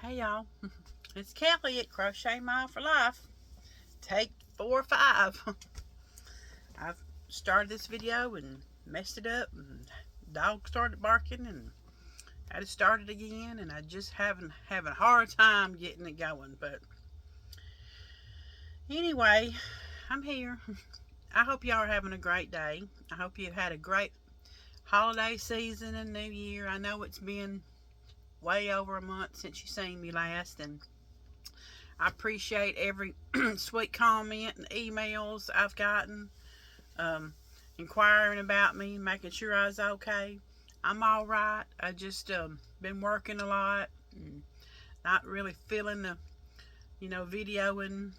Hey y'all, it's Kelly at Crochet Mile for Life. Take 4 or 5. I've started this video and messed it up, and the dog started barking, and I had to start it again, and I just having a hard time getting it going. But anyway, I'm here. I hope y'all are having a great day. I hope you've had a great holiday season and New Year. I know it's been way over a month since you seen me last, and I appreciate every sweet comment and emails I've gotten, inquiring about me, making sure I was okay. I'm all right. I just been working a lot and not really feeling the, videoing.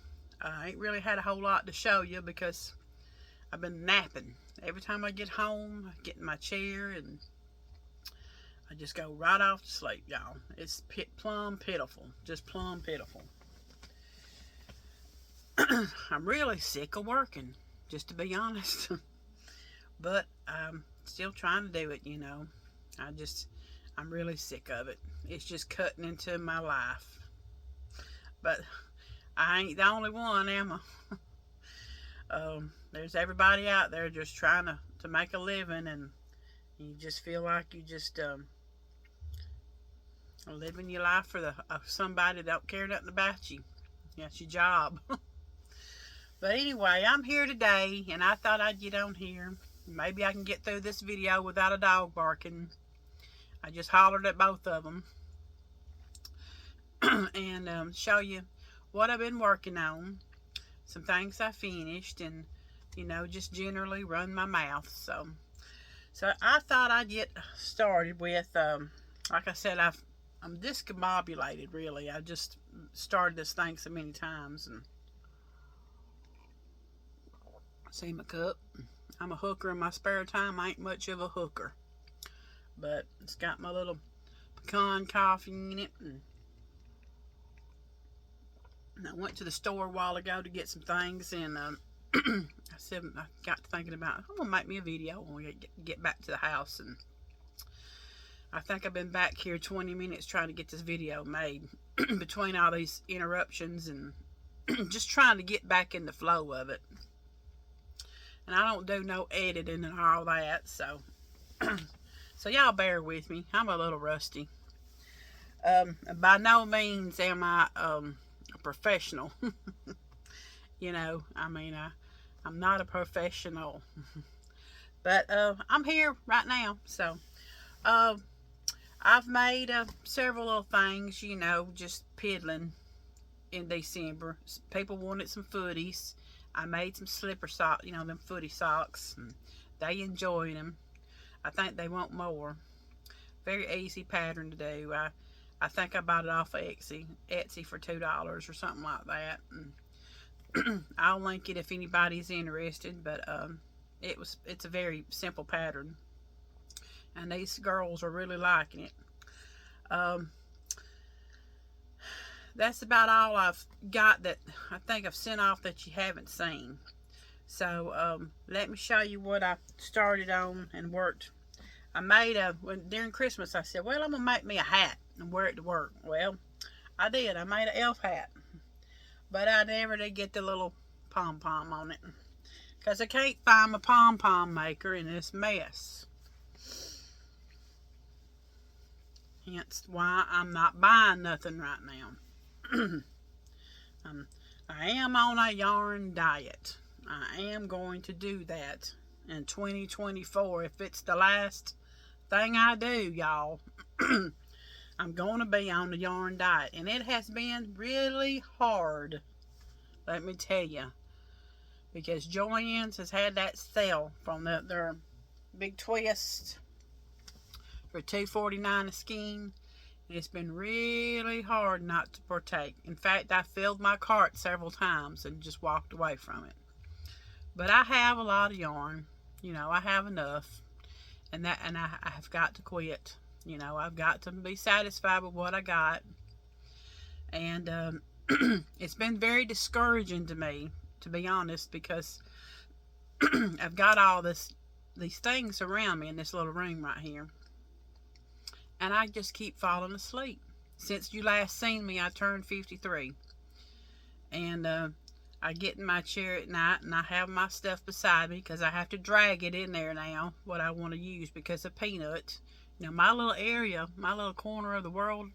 I ain't really had a whole lot to show you because I've been napping. Every time I get home, I get in my chair and I just go right off to sleep, y'all. It's plumb pitiful. Just plumb pitiful. I'm really sick of working, just to be honest. But I'm still trying to do it, I'm really sick of it. It's just cutting into my life. But I ain't the only one, am I? There's everybody out there just trying to make a living, and you just feel like you just living your life for somebody that don't care nothing about you. That's your job. But anyway, I'm here today, and I thought I'd get on here. Maybe I can get through this video without a dog barking. I just hollered at both of them. And show you what I've been working on. Some things I finished, and, just generally run my mouth. So I thought I'd get started with, like I said, I'm discombobulated, really. I just started this thing so many times, and see my cup. I'm a hooker in my spare time. I ain't much of a hooker, but it's got my little pecan coffee in it. And I went to the store a while ago to get some things, and I said, I got to thinking about, I'm gonna make me a video when we get back to the house. And I think I've been back here 20 minutes trying to get this video made between all these interruptions and just trying to get back in the flow of it. And I don't do no editing and all that, so y'all bear with me. I'm a little rusty. By no means am I a professional. I'm not a professional. But I'm here right now. So I've made several little things, just piddling in December. People wanted some footies. I made some slipper socks, them footy socks. And they enjoyed them. I think they want more. Very easy pattern to do. I think I bought it off of Etsy for $2 or something like that. And I'll link it if anybody's interested. But it's a very simple pattern, and these girls are really liking it. That's about all I've got that I think I've sent off that you haven't seen. So let me show you what I started on and worked. I made during Christmas I said, well, I'm gonna make me a hat and wear it to work. Well, I did. I made an elf hat, but I never did get the little pom-pom on it because I can't find my pom-pom maker in this mess. Hence why I'm not buying nothing right now. I am on a yarn diet. I am going to do that in 2024. If it's the last thing I do, y'all, I'm going to be on the yarn diet. And it has been really hard, let me tell you, because Joann's has had that sale from their big twist for $2.49 a skein. It's been really hard not to partake. In fact, I filled my cart several times and just walked away from it. But I have a lot of yarn. I have enough. And I have got to quit. I've got to be satisfied with what I got. And it's been very discouraging to me, to be honest, because I've got all these things around me in this little room right here. And I just keep falling asleep. Since you last seen me, I turned 53. And I get in my chair at night and I have my stuff beside me because I have to drag it in there now, what I want to use because of Peanut. You know, my little area, my little corner of the world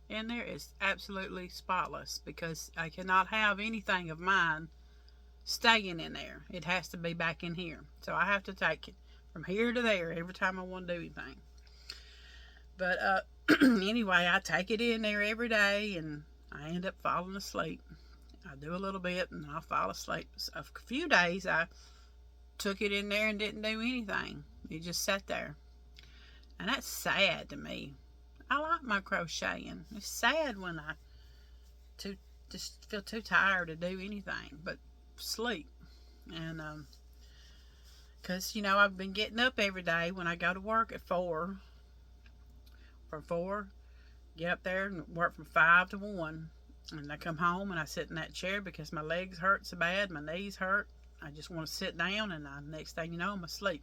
in there is absolutely spotless because I cannot have anything of mine staying in there. It has to be back in here. So I have to take it from here to there every time I want to do anything. But anyway, I take it in there every day and I end up falling asleep. I do a little bit and I'll fall asleep. So a few days I took it in there and didn't do anything. It just sat there. And that's sad to me. I like my crocheting. It's sad when I just feel too tired to do anything but sleep. And because you know, I've been getting up every day when I go to work at 4. From 4, get up there and work from 5 to 1. And I come home and I sit in that chair because my legs hurt so bad, my knees hurt. I just want to sit down and next thing you know, I'm asleep.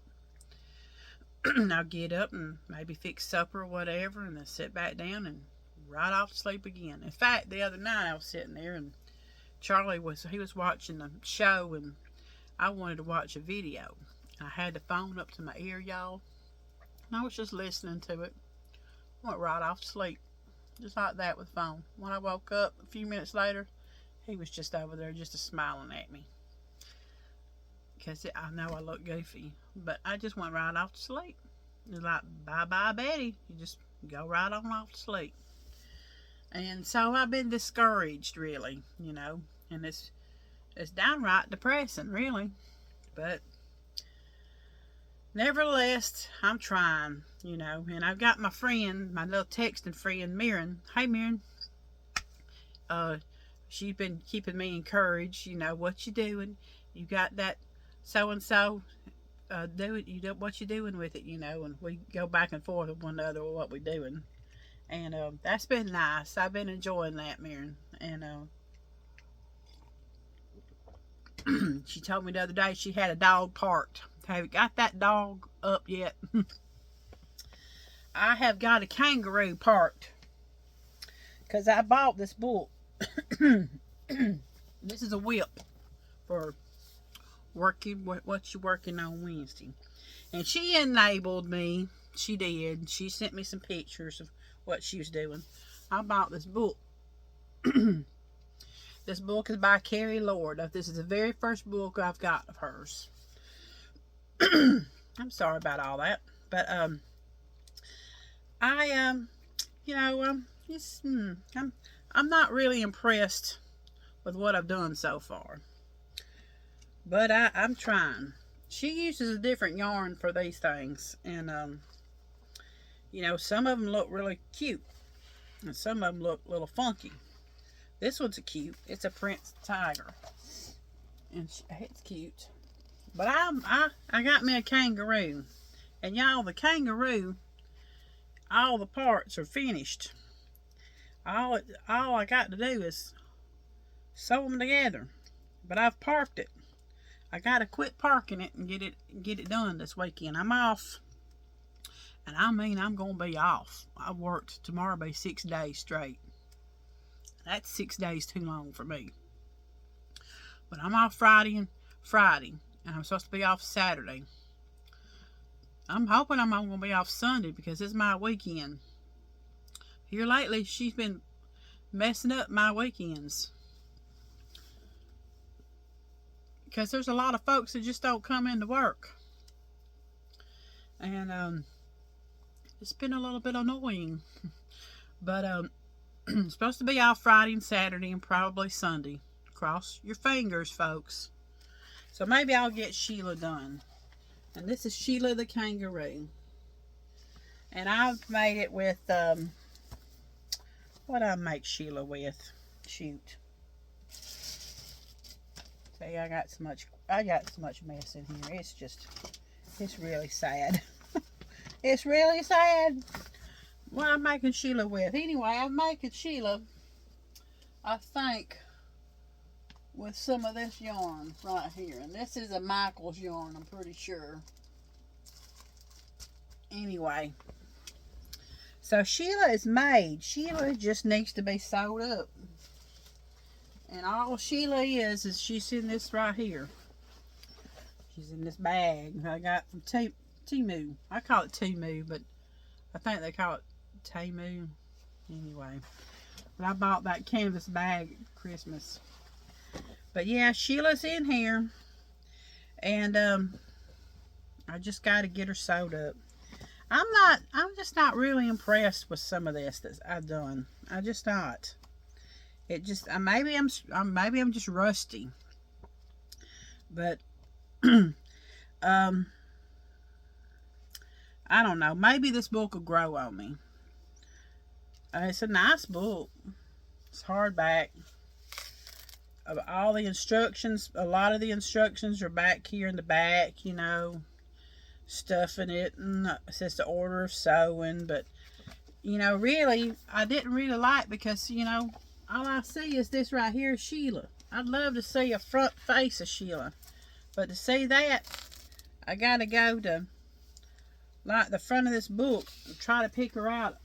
I'll get up and maybe fix supper or whatever and then sit back down and right off to sleep again. In fact, the other night I was sitting there and Charlie was watching the show and I wanted to watch a video. I had the phone up to my ear, y'all. And I was just listening to it. Went right off to sleep. Just like that with the phone. When I woke up a few minutes later, he was just over there just smiling at me. Because I know I look goofy. But I just went right off to sleep. It was like, bye-bye, Betty. You just go right on off to sleep. And so I've been discouraged, really, you know. And it's downright depressing, really. But nevertheless, I'm trying, you know. And I've got my friend, my little texting friend, Mirren. Hey, Mirren. She's been keeping me encouraged, you know, what you doing? You got that so-and-so, what you doing with it, you know? And we go back and forth with one another with what we're doing. And that's been nice. I've been enjoying that, Mirren. And she told me the other day she had a dog parked. Have you got that dog up yet? I have got a kangaroo parked. Because I bought this book. This is a whip for working what you're working on Wednesday. And she enabled me. She did. She sent me some pictures of what she was doing. I bought this book. This book is by Carrie Lord. This is the very first book I've got of hers. I'm sorry about all that, but you know, I'm not really impressed with what I've done so far, but I'm trying. She uses a different yarn for these things, and you know, some of them look really cute, and some of them look a little funky. This one's cute. It's a Prince Tiger, and it's cute. But I got me a kangaroo. And y'all, the kangaroo, all the parts are finished. All I got to do is sew them together. But I've parked it. I got to quit parking it and get it done this weekend. I'm off. And I mean, I'm going to be off. I worked tomorrow be 6 days straight. That's 6 days too long for me. But I'm off Friday. And I'm supposed to be off Saturday. I'm hoping I'm going to be off Sunday because it's my weekend. Here lately, she's been messing up my weekends. Because there's a lot of folks that just don't come into work. And it's been a little bit annoying. But I'm supposed to be off Friday and Saturday and probably Sunday. Cross your fingers, folks. So maybe I'll get Sheila done. And this is Sheila the kangaroo. And I've made it with, what I make Sheila with? Shoot. See, I got so much mess in here. It's really sad. It's really sad. What I'm making Sheila with. Anyway, I'm making Sheila, I think, with some of this yarn right here. And this is a Michael's yarn, I'm pretty sure. Anyway, So Sheila is made. Sheila just needs to be sewed up. And all Sheila is she's in this right here. She's in this bag I got from Temu. I call it Temu, but I think they call it Temu. Anyway. But I bought that canvas bag at Christmas. But yeah, Sheila's in here. And I just got to get her sewed up. I'm just not really impressed with some of this that I've done. I just not. It just, maybe I'm just rusty. But, I don't know. Maybe this book will grow on me. It's a nice book. It's hardback. All the instructions, a lot of the instructions are back here in the back, you know, stuff in it, and it says the order of sewing. But, you know, really, I didn't really like, because, you know, all I see is this right here, Sheila. I'd love to see a front face of Sheila, but to see that, I gotta go to like the front of this book and try to pick her out,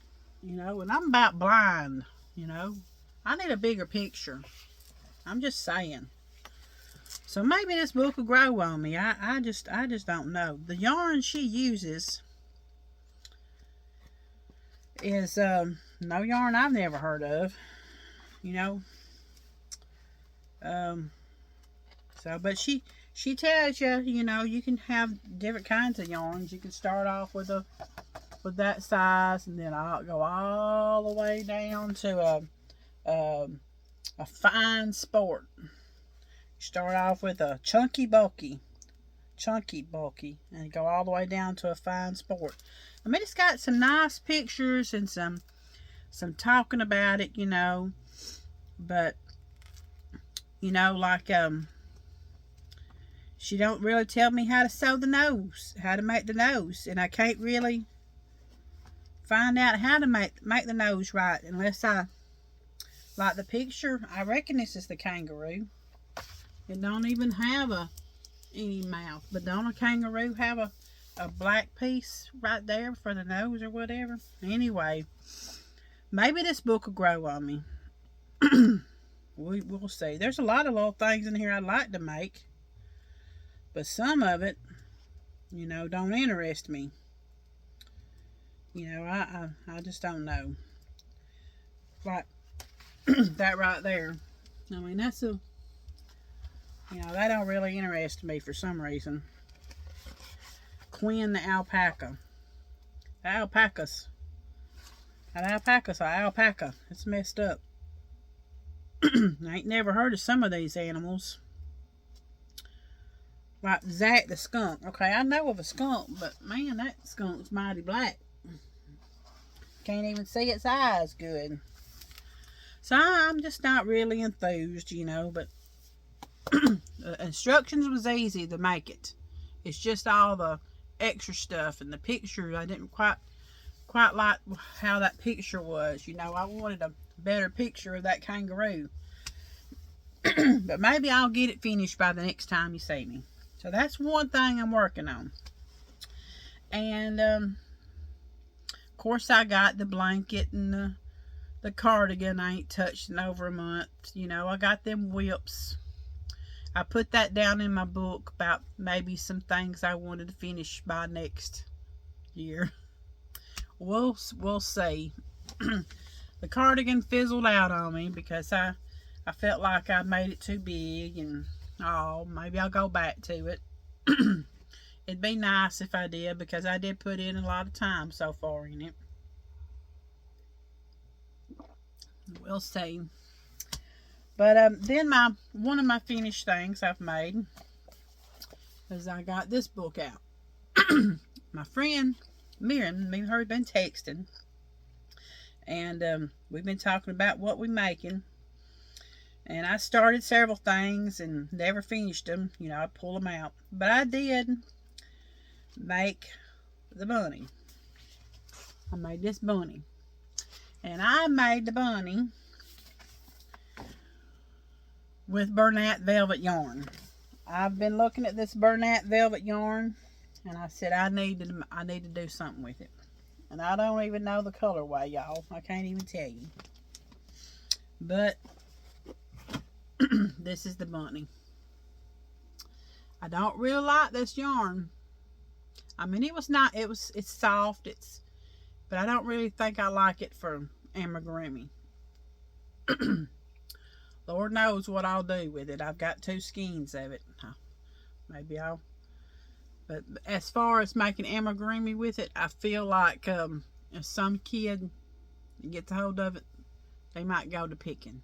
you know. And I'm about blind, you know. I need a bigger picture. I'm just saying. So maybe this book will grow on me. I just don't know. The yarn she uses is no yarn I've never heard of, you know. So, but she tells you, you know, you can have different kinds of yarns. You can start off with that size, and then I'll go all the way down to a fine sport. You start off with a chunky bulky, and go all the way down to a fine sport. I mean, it's got some nice pictures and some talking about it, you know. But, you know, like, she don't really tell me how to sew the nose, how to make the nose. And I can't really find out how to make the nose right unless I, like the picture, I reckon this is the kangaroo. It don't even have any mouth. But don't a kangaroo have a black piece right there for the nose or whatever? Anyway, maybe this book will grow on me. We'll see. There's a lot of little things in here I'd like to make, but some of it, you know, don't interest me. You know, I just don't know. Like that right there. I mean, that's a, you know, that don't really interest me for some reason. Quinn the alpaca. The alpacas. An alpaca's an alpaca. It's messed up. I ain't never heard of some of these animals. Like Zach the skunk. Okay, I know of a skunk, but man, that skunk's mighty black. Can't even see its eyes good. So I'm just not really enthused, you know, but the instructions was easy to make it. It's just all the extra stuff and the picture. I didn't quite like how that picture was, you know. I wanted a better picture of that kangaroo. But maybe I'll get it finished by the next time you see me. So that's one thing I'm working on. And of course I got the blanket and the cardigan I ain't touched in over a month. You know, I got them whips. I put that down in my book about maybe some things I wanted to finish by next year. We'll see. The cardigan fizzled out on me because I felt like I made it too big, and maybe I'll go back to it. It'd be nice if I did, because I did put in a lot of time so far in it. We'll see. But then one of my finished things I've made is I got this book out. My friend Miriam, me and her have been texting, and we've been talking about what we're making. And I started several things and never finished them. You know, I pull them out. But I did make the bunny. I made this bunny. And I made the bunny with Bernat velvet yarn. I've been looking at this Bernat velvet yarn, and I said I need to do something with it. And I don't even know the colorway, y'all. I can't even tell you. But this is the bunny. I don't really like this yarn. I mean, it's soft, but I don't really think I like it for amigurumi. Lord knows what I'll do with it. I've got 2 skeins of it. But as far as making amigurumi with it, I feel like if some kid gets a hold of it, they might go to picking.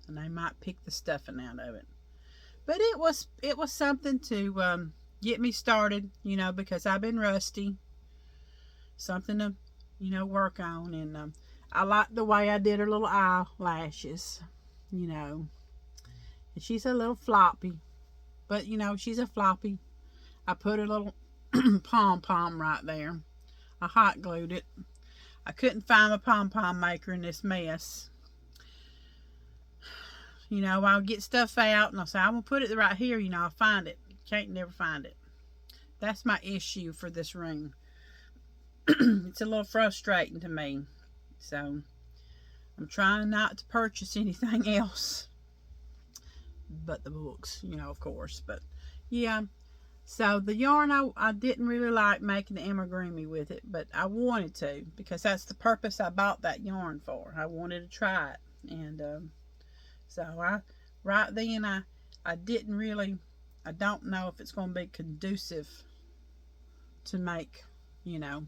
And they might pick the stuffing out of it. But it was something to get me started, you know, because I've been rusty. Something to, you know, work on. And I like the way I did her little eyelashes, you know. And she's a little floppy. But, you know, she's a floppy. I put a little pom-pom right there. I hot glued it. I couldn't find my pom-pom maker in this mess. You know, I'll get stuff out and I'll say, I'm going to put it right here. You know, I'll find it. Can't never find it. That's my issue for this ring. It's a little frustrating to me. So, I'm trying not to purchase anything else. But the books, you know, of course. But, yeah. So, the yarn, I didn't really like making the amigurumi with it. But I wanted to. Because that's the purpose I bought that yarn for. I wanted to try it. And, so right then I didn't really, I don't know if it's going to be conducive to make, you know,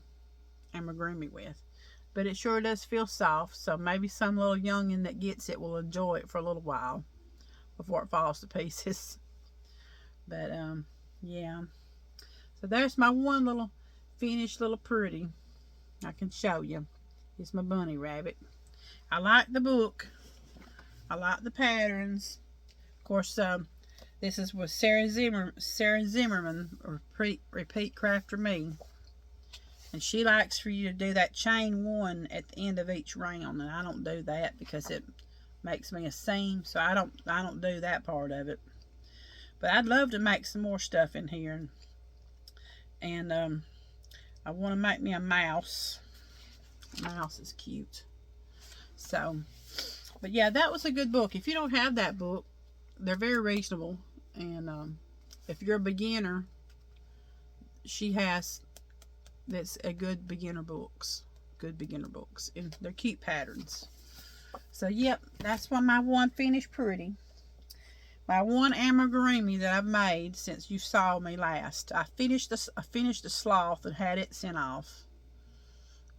amigurumi with. But it sure does feel soft, so maybe some little youngin that gets it will enjoy it for a little while before it falls to pieces. But yeah. So there's my one little finished little pretty I can show you. It's my bunny rabbit. I like the book. I like the patterns. Of course, this is with Sarah Zimmerman, or Repeat Crafter Me. And she likes for you to do that chain 1 at the end of each round. And I don't do that because it makes me a seam. So I don't do that part of it. But I'd love to make some more stuff in here. And I want to make me a mouse. Mouse is cute. So... But yeah, that was a good book. If you don't have that book, they're very reasonable. And if you're a beginner, that's a good beginner books. Good beginner books. And they're cute patterns. So yep, that's my one finished pretty. My one amigurumi that I've made since you saw me last. I finished the sloth and had it sent off.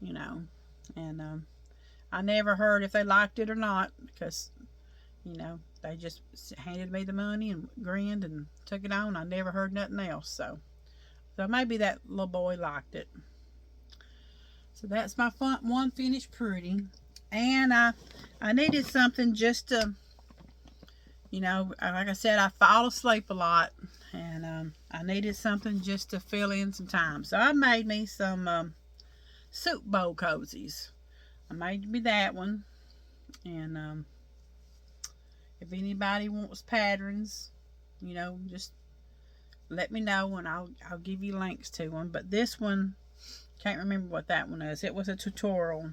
You know. And I never heard if they liked it or not, because, you know, they just handed me the money and grinned and took it on. I never heard nothing else. So maybe that little boy liked it. So that's my one finished pretty. And I needed something just to, you know, like I said, I fall asleep a lot. And I needed something just to fill in some time. So I made me some soup bowl cozies. I made me that one. And if anybody wants patterns, you know, just let me know and I'll give you links to them. But this one, can't remember what that one is. It was a tutorial.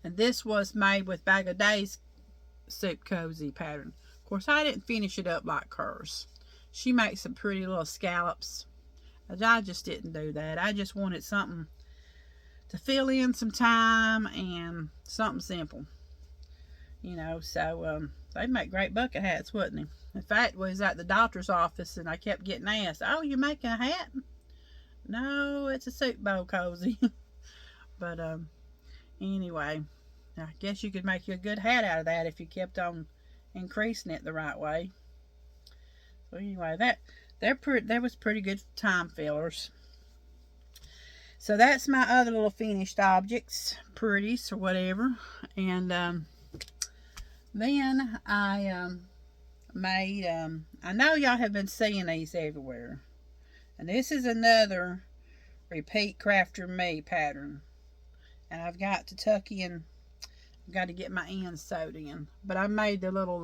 And this was made with Bag of Days soup cozy pattern. Of course, I didn't finish it up like hers. She makes some pretty little scallops. I just didn't do that. I just wanted something to fill in some time and something simple. You know, so they make great bucket hats, wouldn't they? In fact, we was at the doctor's office and I kept getting asked, "Oh, you're making a hat?" No, it's a soup bowl cozy. But anyway, I guess you could make you a good hat out of that if you kept on increasing it the right way. So anyway, that was pretty good time fillers. So that's my other little finished objects, pretties or whatever. And then I made, I know y'all have been seeing these everywhere. And this is another Repeat Crafter Me pattern. And I've got to tuck in, I've got to get my ends sewed in. But I made the little,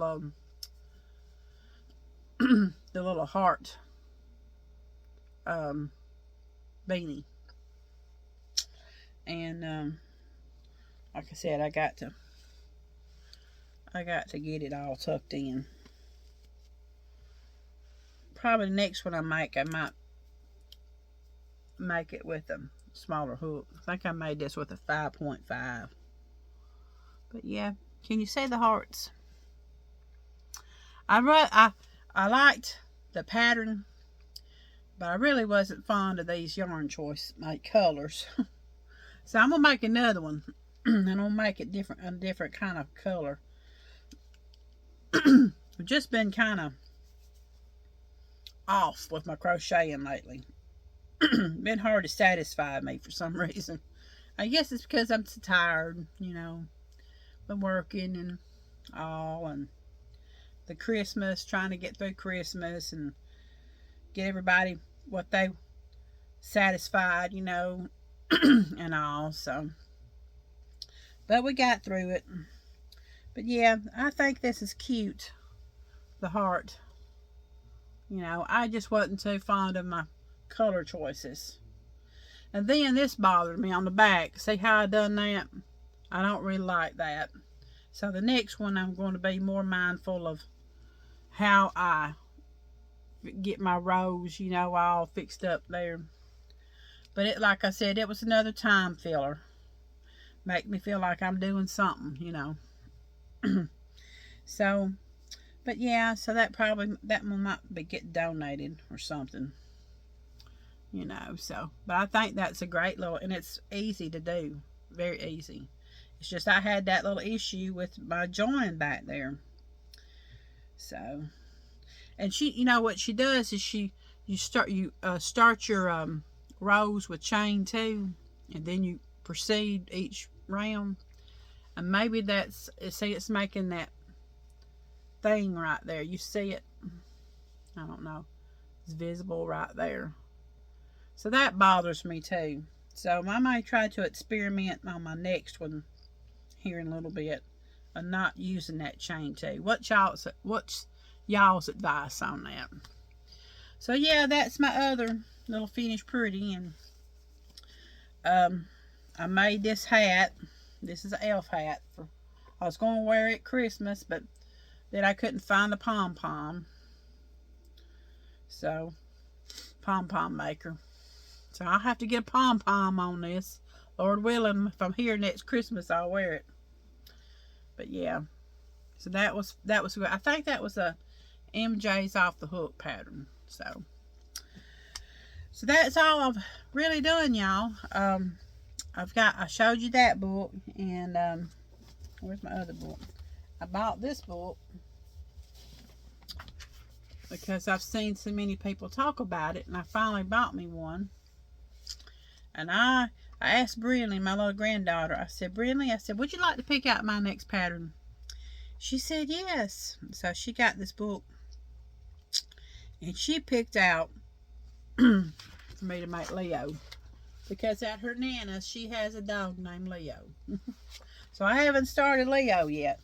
the little heart beanie. And like I said, I got to get it all tucked in. Probably the next one I might make it with a smaller hook. I think I made this with a 5.5. But yeah, can you see the hearts? I liked the pattern, but I really wasn't fond of these yarn choice colors. So I'm gonna make another one, and I'm gonna make it a different kind of color. I've just been kind of off with my crocheting lately. Been hard to satisfy me for some reason. I guess it's because I'm so tired, been working and all, and the Christmas, trying to get through Christmas and get everybody what they satisfied, and all. So, but we got through it. But yeah, I think this is cute, the heart. I just wasn't too fond of my color choices. And then this bothered me on the back. See how I done that? I don't really like that. So the next one, I'm going to be more mindful of how I get my rows, all fixed up there. But it, like I said, it was another time filler. Make me feel like I'm doing something, So, but yeah, so that one might be getting donated or something. So, but I think that's a great little, and it's easy to do. Very easy. It's just I had that little issue with my join back there. So, and she, what she does is you start your rows with chain 2, and then you proceed each round, and maybe it's making that thing right there. You see it? I don't know. It's visible right there. So that bothers me too. So I might try to experiment on my next one here in a little bit, and not using that chain 2. What's y'all's advice on that? So yeah, that's my other little finished pretty. And I made this hat. This is an elf hat. I was going to wear it Christmas, but then I couldn't find a pom-pom. So, pom-pom maker. So I'll have to get a pom-pom on this. Lord willing, if I'm here next Christmas, I'll wear it. But yeah. So that was good. I think that was a MJ's Off the Hook pattern. So that's all I've really done, y'all. I showed you that book, and where's my other book? I bought this book because I've seen so many people talk about it, and I finally bought me one. And I asked Brinley, my little granddaughter, I said, Brinley, would you like to pick out my next pattern? She said yes. So she got this book, and she picked out for me to make Leo, because at her Nana's she has a dog named Leo. So I haven't started Leo yet,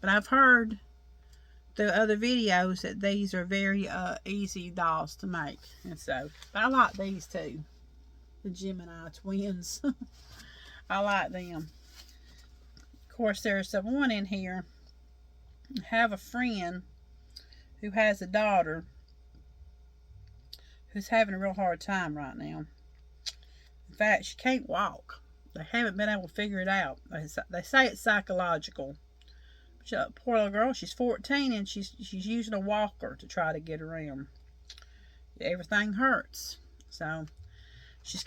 but I've heard through other videos that these are very easy dolls to make. And so I like these too, the Gemini twins. I like them. Of course, there's one in here. I have a friend who has a daughter who's having a real hard time right now. In fact, she can't walk. They haven't been able to figure it out. They say it's psychological. Poor little girl, she's 14, and she's using a walker to try to get around. Everything hurts. So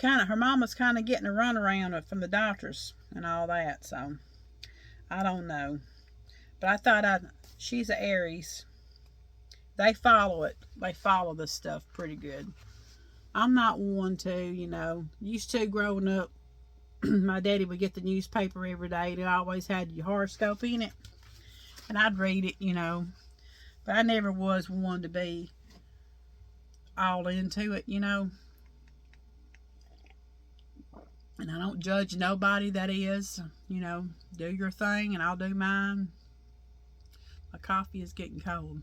her mama's kind of getting a runaround from the doctors and all that. So I don't know. But I thought she's an Aries. They follow it. They follow this stuff pretty good. I'm not one to, used to growing up, my daddy would get the newspaper every day, and it always had your horoscope in it. And I'd read it, but I never was one to be all into it, And I don't judge nobody that is, do your thing and I'll do mine. My coffee is getting cold.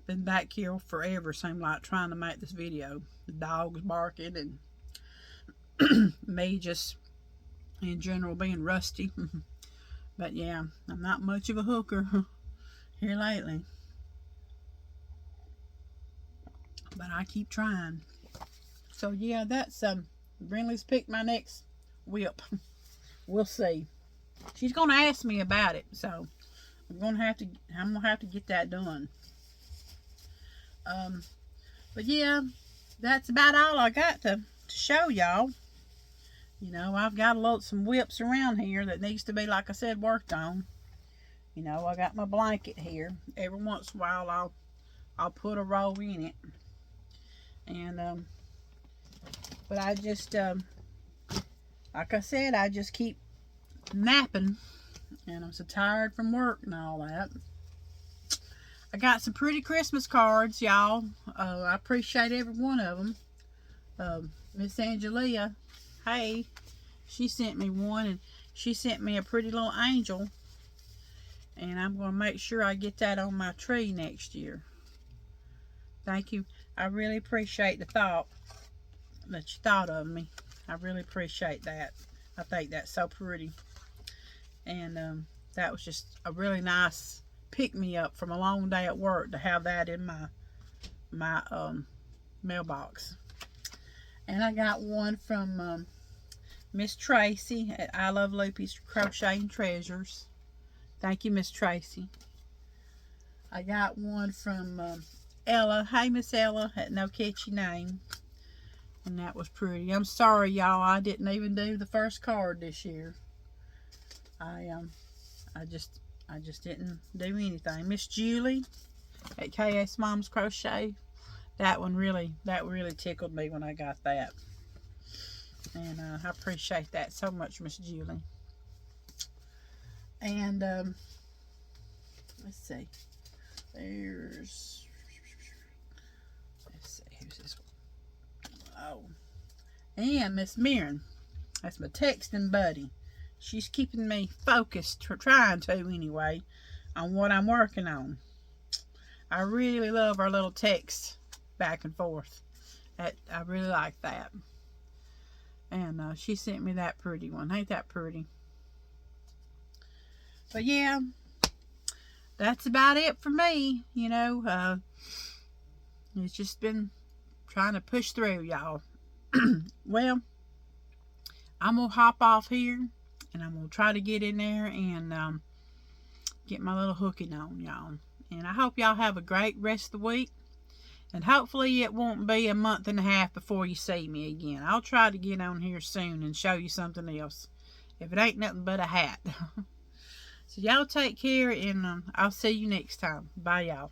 Been back here forever, seemed like, trying to make this video. The dog's barking and me just in general being rusty. But yeah, I'm not much of a hooker here lately. But I keep trying. So yeah, that's Brinley's picked my next whip. We'll see. She's gonna ask me about it, so I'm gonna have to get that done. But yeah, that's about all I got to show y'all. You know, I've got some whips around here that needs to be, like I said, worked on. You know, I got my blanket here. Every once in a while, I'll put a row in it. And but I just like I said, I just keep napping, and I'm so tired from work and all that. I got some pretty Christmas cards, y'all. I appreciate every one of them. Miss Angelia, hey, she sent me one, and she sent me a pretty little angel, and I'm going to make sure I get that on my tree next year. Thank you. I really appreciate the thought that you thought of me. I really appreciate that. I think that's so pretty. And that was just a really nice pick-me-up from a long day at work to have that in my mailbox. And I got one from Miss Tracy at I Love Loopy's Crochet and Treasures. Thank you, Miss Tracy. I got one from Ella. Hey, Miss Ella, at No Catchy Name. And that was pretty. I'm sorry, y'all. I didn't even do the first card this year. I just didn't do anything. Miss Julie at KS Mom's Crochet. That really tickled me when I got that. And I appreciate that so much, Miss Julie. And let's see. Let's see, who's this one? Oh. And Miss Mirren. That's my texting buddy. She's keeping me focused, trying to anyway, on what I'm working on. I really love our little text back and forth. I really like that. And she sent me that pretty one. Ain't that pretty? But yeah, that's about it for me. You know, it's just been trying to push through, y'all. Well, I'm going to hop off here. And I'm going to try to get in there and get my little hooking on, y'all. And I hope y'all have a great rest of the week. And hopefully it won't be a month and a half before you see me again. I'll try to get on here soon and show you something else. If it ain't nothing but a hat. So y'all take care, and I'll see you next time. Bye, y'all.